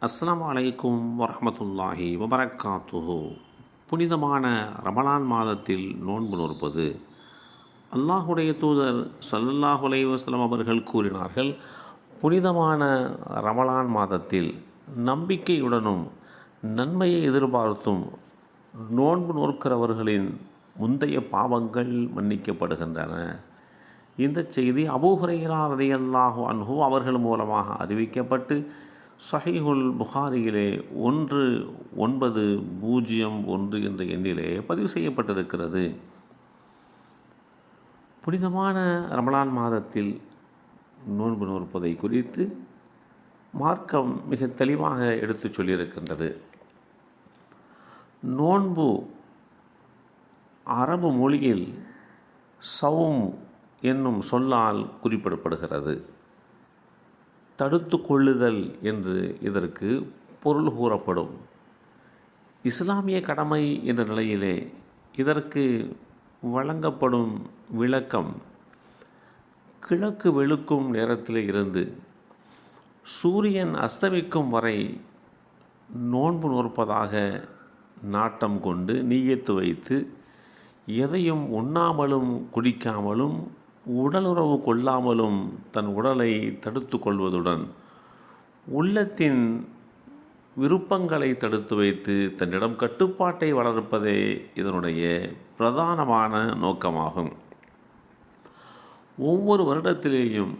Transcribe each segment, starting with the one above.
அஸ்ஸலாமு அலைக்கும் வரஹ்மத்துல்லாஹி வபரக்காத்துஹு. புனிதமான ரமலான் மாதத்தில் நோன்பு நோற்பது. அல்லாஹுடைய தூதர் ஸல்லல்லாஹு அலைஹி வஸல்லம் அவர்கள் கூறினார்கள், புனிதமான ரமலான் மாதத்தில் நம்பிக்கையுடனும் நன்மையை எதிர்பார்த்தும் நோன்பு நோக்கிறவர்களின் முந்தைய பாவங்கள் மன்னிக்கப்படுகின்றன. இந்த செய்தி அபூ ஹுரைரா ரலியல்லாஹு அன்ஹு அவர்கள் மூலமாக அறிவிக்கப்பட்டு ஸஹீஹுல் புகாரியிலே 1901 என்ற எண்ணிலே பதிவு செய்யப்பட்டிருக்கிறது. புனிதமான ரமலான் மாதத்தில் நோன்பு நோற்பதை குறித்து மார்க்கம் மிக தெளிவாக எடுத்துச் சொல்லியிருக்கின்றது. நோன்பு அரபு மொழியில் சவும் என்னும் சொல்லால் குறிப்பிடப்படுகிறது. தடுத்து கொள்ளுதல் என்று இதற்கு பொருள் கூறப்படும். இஸ்லாமிய கடமை என்ற நிலையிலே இதற்கு வழங்கப்படும் விளக்கம், கிழக்கு வெளுக்கும் நேரத்தில் இருந்து சூரியன் அஸ்தமிக்கும் வரை நோன்பு நோற்பதாக நாட்டம் கொண்டு நீயத்து வைத்து எதையும் உண்ணாமலும் குடிக்காமலும் உடலுறவு கொள்ளாமலும் தன் உடலை தடுத்து கொள்வதுடன் உள்ளத்தின் விருப்பங்களை தடுத்து வைத்து தன்னிடம் கட்டுப்பாட்டை வளர்ப்பதே இதனுடைய பிரதானமான நோக்கமாகும். ஒவ்வொரு வருடத்திலேயும்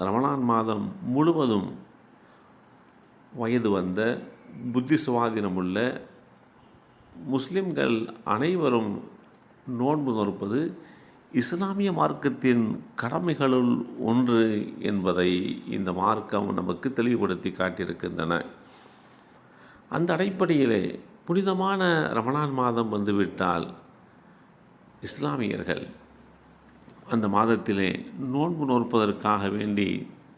ரமலான் மாதம் முழுவதும் வயது வந்த புத்தி சுவாதீனமுள்ள முஸ்லிம்கள் அனைவரும் நோன்பு நோற்பது இஸ்லாமிய மார்க்கத்தின் கடமைகளுள் ஒன்று என்பதை இந்த மார்க்கம் நமக்கு தெளிவுபடுத்தி காட்டியிருக்கின்றன. அந்த அடிப்படையிலே புனிதமான ரமலான் மாதம் வந்துவிட்டால் இஸ்லாமியர்கள் அந்த மாதத்திலே நோன்பு நோற்பதற்காக வேண்டி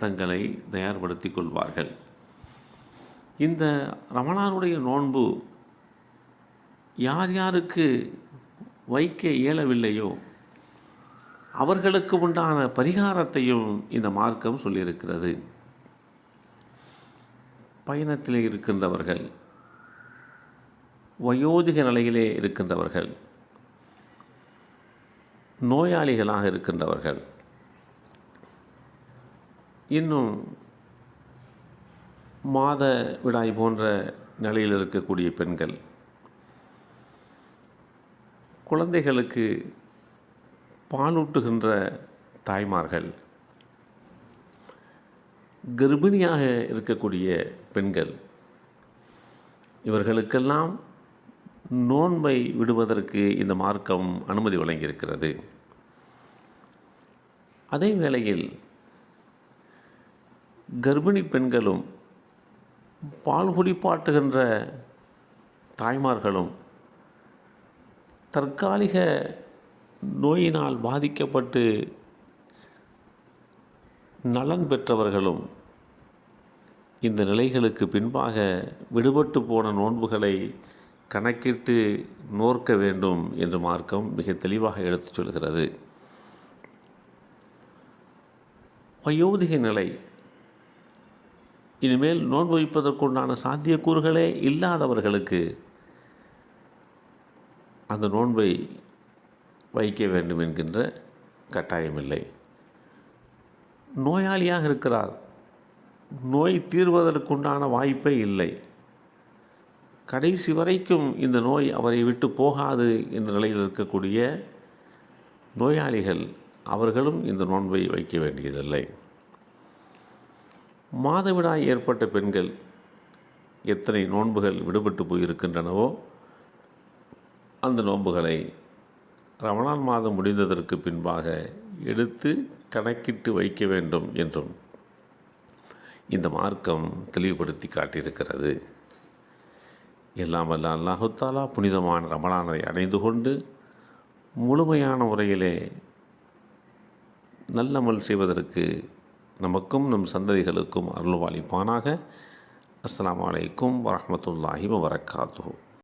தங்களை தயார்படுத்தி கொள்வார்கள். இந்த ரமலானுடைய நோன்பு யார் யாருக்கு வைக்க இயலவில்லையோ அவர்களுக்கு உண்டான பரிகாரத்தையும் இந்த மார்க்கம் சொல்லியிருக்கிறது. பயணத்திலே இருக்கின்றவர்கள், வயோதிக நிலையிலே இருக்கின்றவர்கள், நோயாளிகளாக இருக்கின்றவர்கள், இன்னும் மாத விடாய் போன்ற நிலையில் இருக்கக்கூடிய பெண்கள், குழந்தைகளுக்கு பாலூட்டுகின்ற தாய்மார்கள், கர்ப்பிணியாக இருக்கக்கூடிய பெண்கள், இவர்களுக்கெல்லாம் நோன்பை விடுவதற்கு இந்த மார்க்கம் அனுமதி வழங்கியிருக்கிறது. அதே வேளையில் கர்ப்பிணி பெண்களும் பால் குடிப்பாட்டுகின்ற தாய்மார்களும் தற்காலிக நோயினால் பாதிக்கப்பட்டு நலன் பெற்றவர்களும் இந்த நிலைகளுக்கு பின்பாக விடுபட்டு போன நோன்புகளை கணக்கிட்டு நோற்க வேண்டும் என்று மார்க்கம் மிக தெளிவாக எடுத்துச் சொல்கிறது. வயோதிக நிலை, இனிமேல் நோன்பு வைப்பதற்குண்டான சாத்தியக்கூறுகளே இல்லாதவர்களுக்கு அந்த நோன்பை வைக்க வேண்டும் என்கின்ற கட்டாயமில்லை. நோயாளியாக இருக்கிறார், நோய் தீர்வதற்குண்டான வாய்ப்பே இல்லை, கடைசி வரைக்கும் இந்த நோய் அவரை விட்டு போகாது என்ற நிலையில் இருக்கக்கூடிய நோயாளிகள், அவர்களும் இந்த நோன்பை வைக்க வேண்டியதில்லை. மாதவிடாய் ஏற்பட்ட பெண்கள் எத்தனை நோன்புகள் விடுபட்டு போயிருக்கின்றனவோ அந்த நோன்புகளை ரமலான் மாதம் முடிந்ததற்கு பின்பாக எடுத்து கணக்கிட்டு வைக்க வேண்டும் என்றும் இந்த மார்க்கம் தெளிவுபடுத்தி காட்டியிருக்கிறது. எல்லாம் வல்ல அல்லாஹு தஆலா புனிதமான ரமலானை அடைந்து கொண்டு முழுமையான முறையிலே நல்லமல் செய்வதற்கு நமக்கும் நம் சந்ததிகளுக்கும் அருள்வாளிப்பானாக. அஸ்ஸலாமு அலைக்கும் வரஹ்மத்துல்லாஹி வபரக்காத்துஹு.